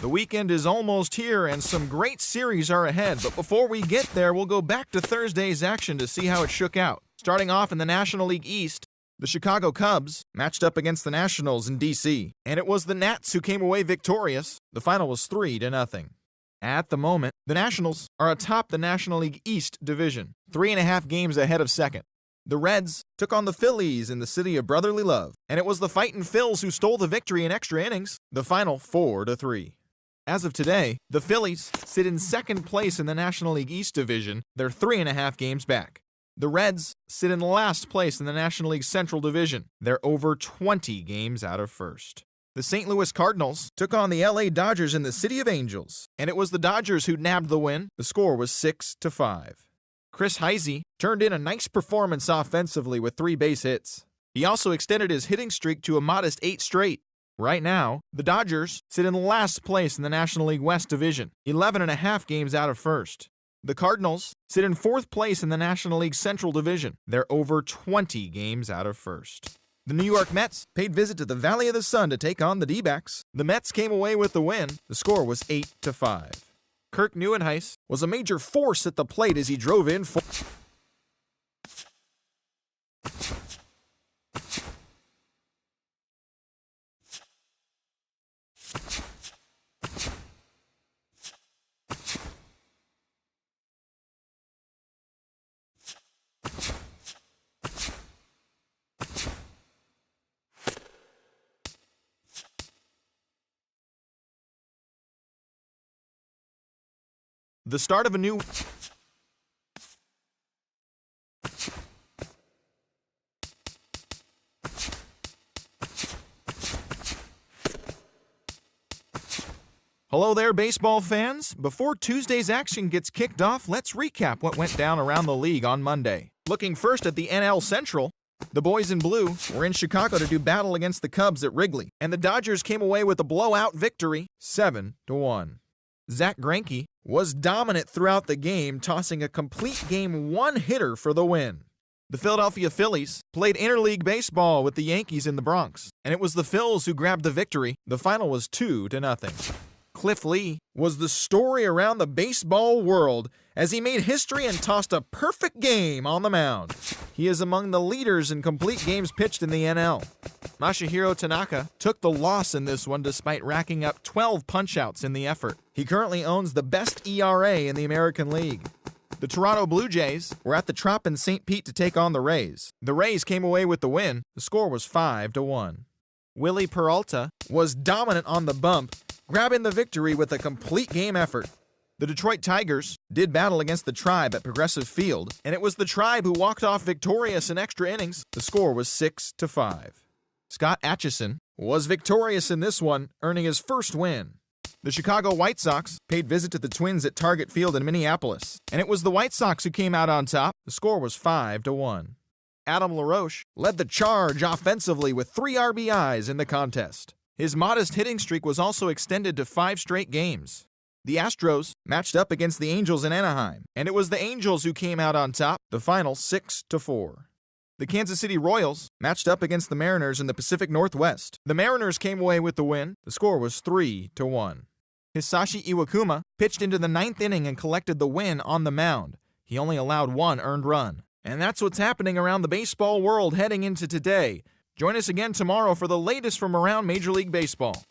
The weekend is almost here and some great series are ahead, but before we get there, we'll go back to Thursday's action to see how it shook out. Starting off in the National League East, the Chicago Cubs matched up against the Nationals in D.C., and it was the Nats who came away victorious. The final was 3-0. At the moment, the Nationals are atop the National League East division, 3.5 games ahead of second. The Reds took on the Phillies in the city of brotherly love, and it was the Fightin' Phils who stole the victory in extra innings, the final 4-3. As of today, the Phillies sit in second place in the National League East division. They're 3.5 games back. The Reds sit in last place in the National League Central division. They're over 20 games out of first. The St. Louis Cardinals took on the LA Dodgers in the City of Angels, and it was the Dodgers who nabbed the win. The score was 6-5. Chris Heisey turned in a nice performance offensively with 3 base hits. He also extended his hitting streak to a modest 8 straight. Right now, the Dodgers sit in last place in the National League West division, 11.5 games out of first. The Cardinals sit in 4th place in the National League Central division. They're over 20 games out of first. The New York Mets paid visit to the Valley of the Sun to take on the D-backs. The Mets came away with the win. The score was 8-5. Kirk Nieuwenhuis was a major force at the plate as he drove in for... The start of a new... Hello there, baseball fans. Before Tuesday's action gets kicked off, let's recap what went down around the league on Monday. Looking first at the NL Central, the boys in blue were in Chicago to do battle against the Cubs at Wrigley, and the Dodgers came away with a blowout victory, 7-1. Zach Greinke was dominant throughout the game, tossing a complete game 1-hitter for the win. The Philadelphia Phillies played interleague baseball with the Yankees in the Bronx, and it was the Phils who grabbed the victory. The final was 2-0. Cliff Lee was the story around the baseball world as he made history and tossed a perfect game on the mound. He is among the leaders in complete games pitched in the NL. Masahiro Tanaka took the loss in this one despite racking up 12 punch-outs in the effort. He currently owns the best ERA in the American League. The Toronto Blue Jays were at the Trop in St. Pete to take on the Rays. The Rays came away with the win. The score was 5-1. Willie Peralta was dominant on the bump, grabbing the victory with a complete game effort. The Detroit Tigers did battle against the Tribe at Progressive Field, and it was the Tribe who walked off victorious in extra innings. The score was 6-5. Scott Atchison was victorious in this one, earning his first win. The Chicago White Sox paid visit to the Twins at Target Field in Minneapolis, and it was the White Sox who came out on top. The score was 5-1. Adam LaRoche led the charge offensively with 3 RBIs in the contest. His modest hitting streak was also extended to 5 straight games. The Astros matched up against the Angels in Anaheim, and it was the Angels who came out on top, the final 6-4. The Kansas City Royals matched up against the Mariners in the Pacific Northwest. The Mariners came away with the win. The score was 3-1. Hisashi Iwakuma pitched into the 9th inning and collected the win on the mound. He only allowed 1 earned run. And that's what's happening around the baseball world heading into today. Join us again tomorrow for the latest from around Major League Baseball.